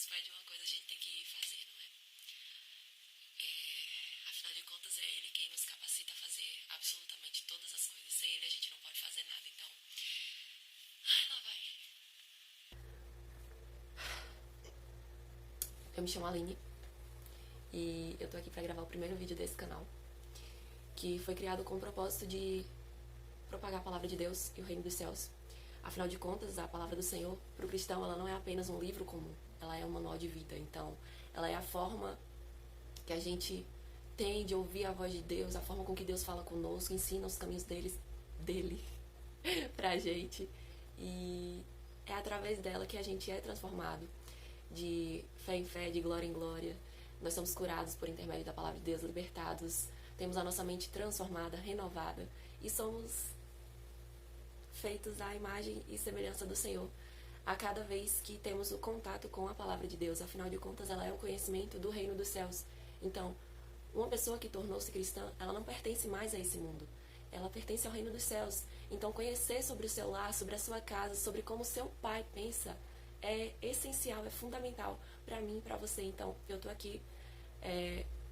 nos pede uma coisa, a gente tem que fazer, não é? Afinal de contas, é Ele quem nos capacita a fazer absolutamente todas as coisas. Sem Ele, a gente não pode fazer nada. Então, ai, lá vai. Eu me chamo Aline e eu tô aqui pra gravar o primeiro vídeo desse canal, que foi criado com o propósito de propagar a palavra de Deus e o reino dos céus. Afinal de contas, a palavra do Senhor, para o cristão, ela não é apenas um livro comum, ela é um manual de vida. Então, ela é a forma que a gente tem de ouvir a voz de Deus, a forma com que Deus fala conosco, ensina os caminhos dele pra gente. E é através dela que a gente é transformado de fé em fé, de glória em glória. Nós somos curados por intermédio da palavra de Deus, libertados, temos a nossa mente transformada, renovada e somos feitos à imagem e semelhança do Senhor a cada vez que temos o contato com a palavra de Deus. Afinal de contas, ela é o conhecimento do reino dos céus. Então, uma pessoa que tornou-se cristã, ela não pertence mais a esse mundo. Ela pertence ao reino dos céus. Então, conhecer sobre o seu lar, sobre a sua casa, sobre como o seu pai pensa, é essencial, é fundamental para mim e para você. Então, eu tô aqui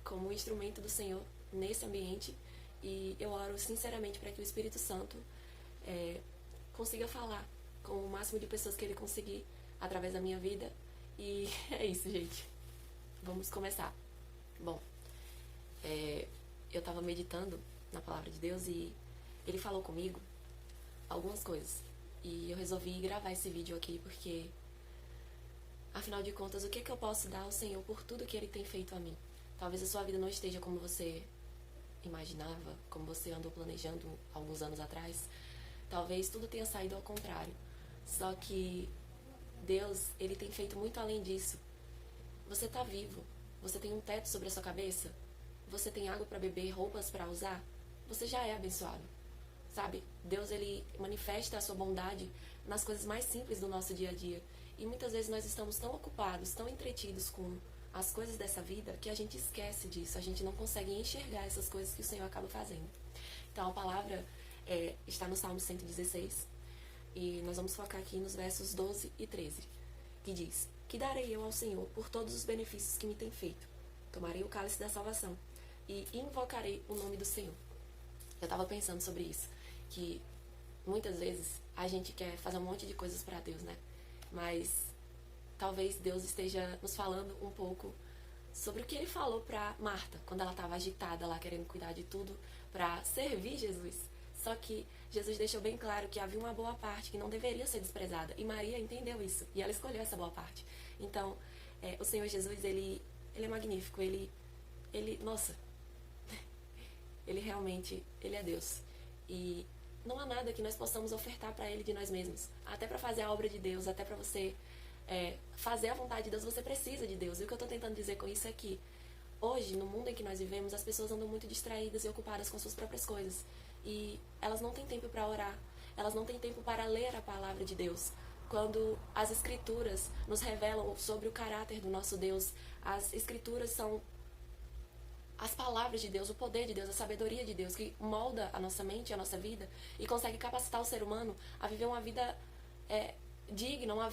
como instrumento do Senhor nesse ambiente e eu oro sinceramente para que o Espírito Santo consiga falar com o máximo de pessoas que ele conseguir através da minha vida. E é isso, gente. Vamos começar. Bom, eu tava meditando na palavra de Deus e ele falou comigo algumas coisas. E eu resolvi gravar esse vídeo aqui porque, afinal de contas, o que eu posso dar ao Senhor por tudo que Ele tem feito a mim? Talvez a sua vida não esteja como você imaginava, como você andou planejando alguns anos atrás. Talvez tudo tenha saído ao contrário. Só que Deus, Ele tem feito muito além disso. Você está vivo. Você tem um teto sobre a sua cabeça. Você tem água para beber, roupas para usar. Você já é abençoado. Sabe? Deus, Ele manifesta a sua bondade nas coisas mais simples do nosso dia a dia. E muitas vezes nós estamos tão ocupados, tão entretidos com as coisas dessa vida, que a gente esquece disso. A gente não consegue enxergar essas coisas que o Senhor acaba fazendo. Então a palavra está no Salmo 116. E nós vamos focar aqui nos versos 12 e 13. Que diz: Que darei eu ao Senhor por todos os benefícios que me tem feito? Tomarei o cálice da salvação e invocarei o nome do Senhor. Eu estava pensando sobre isso, que muitas vezes a gente quer fazer um monte de coisas para Deus, né? Mas talvez Deus esteja nos falando um pouco sobre o que Ele falou para Marta, quando ela estava agitada lá, querendo cuidar de tudo para servir Jesus. Só que Jesus deixou bem claro que havia uma boa parte que não deveria ser desprezada. E Maria entendeu isso, e ela escolheu essa boa parte. Então, o Senhor Jesus, Ele é magnífico, nossa, Ele realmente, Ele é Deus. E não há nada que nós possamos ofertar para Ele de nós mesmos. Até para fazer a obra de Deus, até para você fazer a vontade de Deus, você precisa de Deus. E o que eu estou tentando dizer com isso é que hoje, no mundo em que nós vivemos, as pessoas andam muito distraídas e ocupadas com suas próprias coisas. E elas não têm tempo para orar, elas não têm tempo para ler a palavra de Deus. Quando as escrituras nos revelam sobre o caráter do nosso Deus, as escrituras são as palavras de Deus, o poder de Deus, a sabedoria de Deus, que molda a nossa mente, a nossa vida e consegue capacitar o ser humano a viver uma vida digna, uma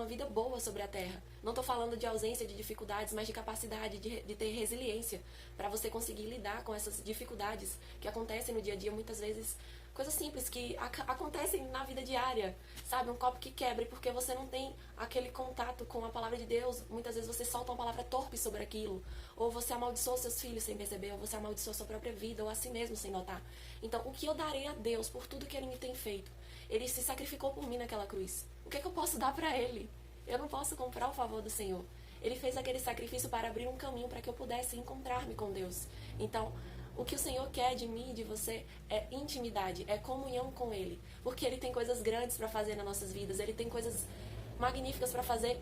vida boa sobre a terra. Não estou falando de ausência de dificuldades, mas de capacidade de ter resiliência para você conseguir lidar com essas dificuldades que acontecem no dia a dia, muitas vezes coisas simples que acontecem na vida diária, sabe? Um copo que quebra porque você não tem aquele contato com a palavra de Deus. Muitas vezes você solta uma palavra torpe sobre aquilo, ou você amaldiçoa seus filhos sem perceber, ou você amaldiçoa sua própria vida, ou a si mesmo sem notar. Então, o que eu darei a Deus por tudo que Ele me tem feito? Ele se sacrificou por mim naquela cruz. O que eu posso dar para Ele? Eu não posso comprar o favor do Senhor. Ele fez aquele sacrifício para abrir um caminho para que eu pudesse encontrar-me com Deus. Então, o que o Senhor quer de mim e de você é intimidade, é comunhão com Ele. Porque Ele tem coisas grandes para fazer nas nossas vidas. Ele tem coisas magníficas para fazer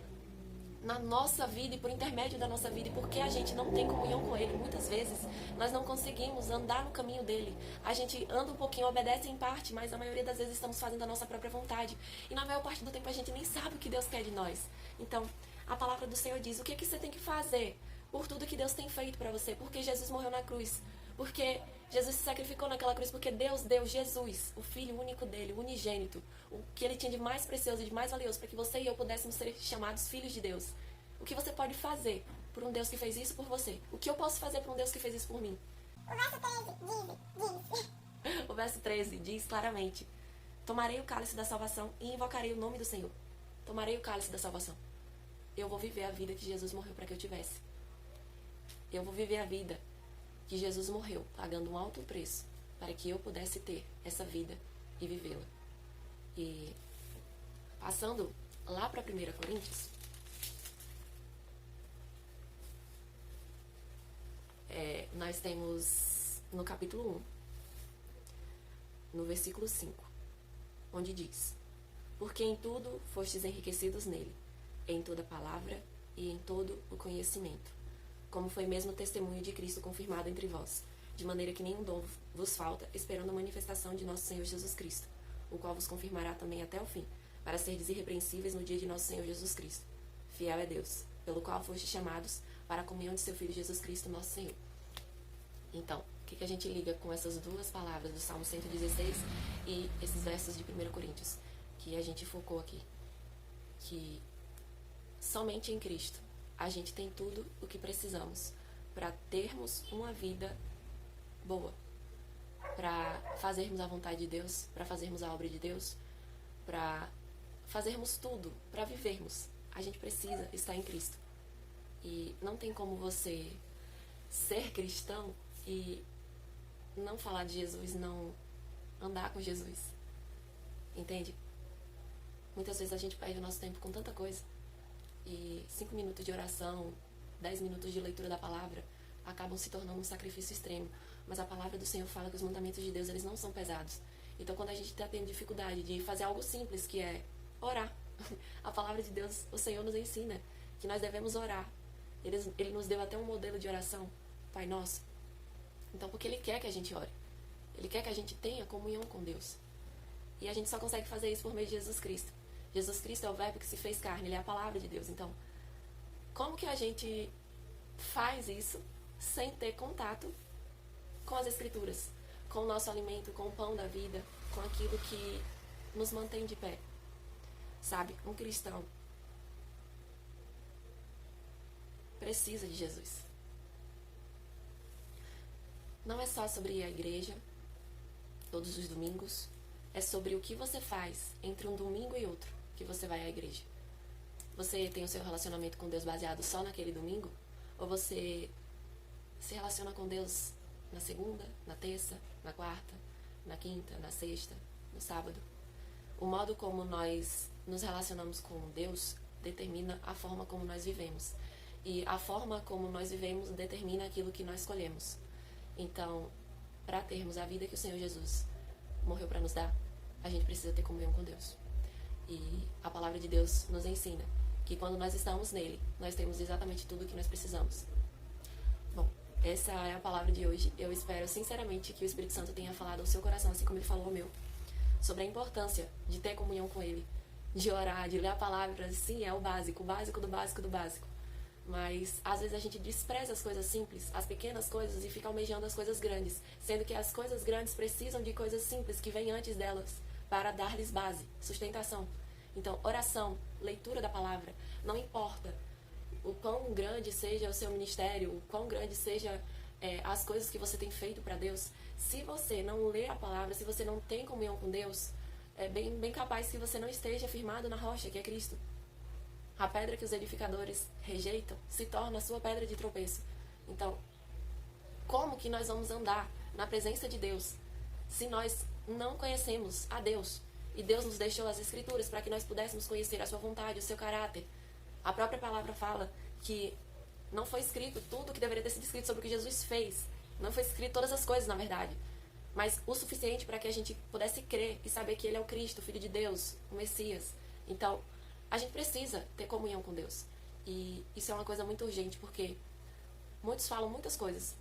na nossa vida e por intermédio da nossa vida. E porque a gente não tem comunhão com Ele, muitas vezes nós não conseguimos andar no caminho dEle. A gente anda um pouquinho, obedece em parte, mas a maioria das vezes estamos fazendo a nossa própria vontade. E na maior parte do tempo a gente nem sabe o que Deus quer de nós. Então, a palavra do Senhor diz: o que você tem que fazer por tudo que Deus tem feito para você? Porque Jesus morreu na cruz. Porque Jesus se sacrificou naquela cruz, porque Deus deu Jesus, o Filho único dele, o unigênito, o que ele tinha de mais precioso e de mais valioso, para que você e eu pudéssemos ser chamados filhos de Deus. O que você pode fazer por um Deus que fez isso por você? O que eu posso fazer por um Deus que fez isso por mim? O verso 13 diz. O verso 13 diz claramente: tomarei o cálice da salvação e invocarei o nome do Senhor. Tomarei o cálice da salvação. Eu vou viver a vida que Jesus morreu para que eu tivesse. Eu vou viver a vida que Jesus morreu, pagando um alto preço, para que eu pudesse ter essa vida e vivê-la. E passando lá para 1 Coríntios, nós temos no capítulo 1, no versículo 5, onde diz: porque em tudo fostes enriquecidos nele, em toda palavra e em todo o conhecimento, como foi mesmo o testemunho de Cristo confirmado entre vós, de maneira que nenhum dom vos falta, esperando a manifestação de nosso Senhor Jesus Cristo, o qual vos confirmará também até o fim, para seres irrepreensíveis no dia de nosso Senhor Jesus Cristo. Fiel é Deus, pelo qual fostes chamados para a comunhão de seu Filho Jesus Cristo, nosso Senhor. Então, o que a gente liga com essas duas palavras do Salmo 116 e esses versos de 1 Coríntios, que a gente focou aqui? Que somente em Cristo a gente tem tudo o que precisamos para termos uma vida boa, para fazermos a vontade de Deus, para fazermos a obra de Deus, para fazermos tudo, para vivermos. A gente precisa estar em Cristo. E não tem como você ser cristão e não falar de Jesus, não andar com Jesus. Entende? Muitas vezes a gente perde o nosso tempo com tanta coisa. E 5 minutos de oração, 10 minutos de leitura da palavra acabam se tornando um sacrifício extremo. Mas a palavra do Senhor fala que os mandamentos de Deus, eles não são pesados. Então, quando a gente está tendo dificuldade de fazer algo simples, que é orar, a palavra de Deus, o Senhor nos ensina que nós devemos orar. Ele nos deu até um modelo de oração, Pai Nosso. Então, porque Ele quer que a gente ore. Ele quer que a gente tenha comunhão com Deus. E a gente só consegue fazer isso por meio de Jesus Cristo. Jesus Cristo é o verbo que se fez carne, Ele é a palavra de Deus. Então, como que a gente faz isso sem ter contato com as Escrituras, com o nosso alimento, com o pão da vida, com aquilo que nos mantém de pé? Sabe, um cristão precisa de Jesus. Não é só sobre a igreja, todos os domingos, é sobre o que você faz entre um domingo e outro que você vai à igreja. Você tem o seu relacionamento com Deus baseado só naquele domingo? Ou você se relaciona com Deus na segunda, na terça, na quarta, na quinta, na sexta, no sábado? O modo como nós nos relacionamos com Deus determina a forma como nós vivemos. E a forma como nós vivemos determina aquilo que nós escolhemos. Então, para termos a vida que o Senhor Jesus morreu para nos dar, a gente precisa ter comunhão com Deus. E a palavra de Deus nos ensina que quando nós estamos nele, nós temos exatamente tudo o que nós precisamos. Bom, essa é a palavra de hoje. Eu espero sinceramente que o Espírito Santo tenha falado ao seu coração, assim como ele falou ao meu, sobre a importância de ter comunhão com ele, de orar, de ler a palavra. Sim, é o básico do básico do básico. Mas às vezes a gente despreza as coisas simples, as pequenas coisas, e fica almejando as coisas grandes, sendo que as coisas grandes precisam de coisas simples que vêm antes delas para dar-lhes base, sustentação. Então, oração, leitura da palavra, não importa o quão grande seja o seu ministério, o quão grande seja as coisas que você tem feito para Deus, se você não lê a palavra, se você não tem comunhão com Deus, é bem capaz que você não esteja firmado na rocha, que é Cristo. A pedra que os edificadores rejeitam se torna a sua pedra de tropeço. Então, como que nós vamos andar na presença de Deus se nós não conhecemos a Deus? E Deus nos deixou as Escrituras para que nós pudéssemos conhecer a sua vontade, o seu caráter. A própria palavra fala que não foi escrito tudo o que deveria ter sido escrito sobre o que Jesus fez. Não foi escrito todas as coisas, na verdade. Mas o suficiente para que a gente pudesse crer e saber que Ele é o Cristo, o Filho de Deus, o Messias. Então, a gente precisa ter comunhão com Deus. E isso é uma coisa muito urgente, porque muitos falam muitas coisas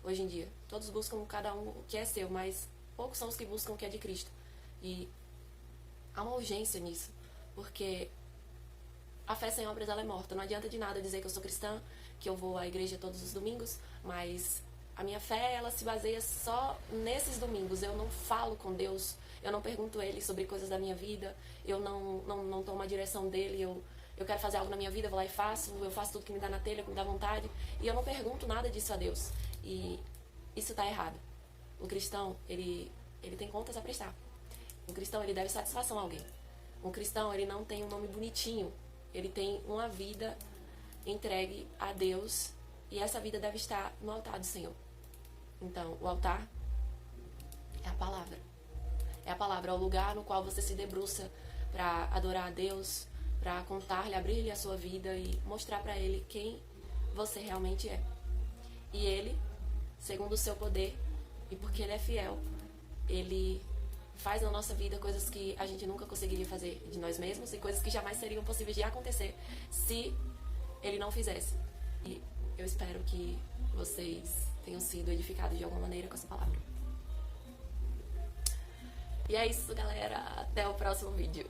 hoje em dia. Todos buscam cada um o que é seu, mas poucos são os que buscam o que é de Cristo. E há uma urgência nisso, porque a fé sem obras ela é morta. Não adianta de nada dizer que eu sou cristã, que eu vou à igreja todos os domingos, mas a minha fé ela se baseia só nesses domingos. Eu não falo com Deus, eu não pergunto a Ele sobre coisas da minha vida, eu não tomo a direção dEle, eu quero fazer algo na minha vida, eu vou lá e faço, eu faço tudo que me dá na telha, que me dá vontade, e eu não pergunto nada disso a Deus. E isso tá errado. O cristão, ele tem contas a prestar. O cristão, ele deve satisfação a alguém. Um cristão, ele não tem um nome bonitinho, ele tem uma vida entregue a Deus, e essa vida deve estar no altar do Senhor. Então, o altar é a palavra. É a palavra, é o lugar no qual você se debruça para adorar a Deus, para contar-lhe, abrir-lhe a sua vida e mostrar para Ele quem você realmente é. E Ele, segundo o seu poder, e porque Ele é fiel, Ele faz na nossa vida coisas que a gente nunca conseguiria fazer de nós mesmos e coisas que jamais seriam possíveis de acontecer se Ele não fizesse. E eu espero que vocês tenham sido edificados de alguma maneira com essa palavra. E é isso, galera. Até o próximo vídeo.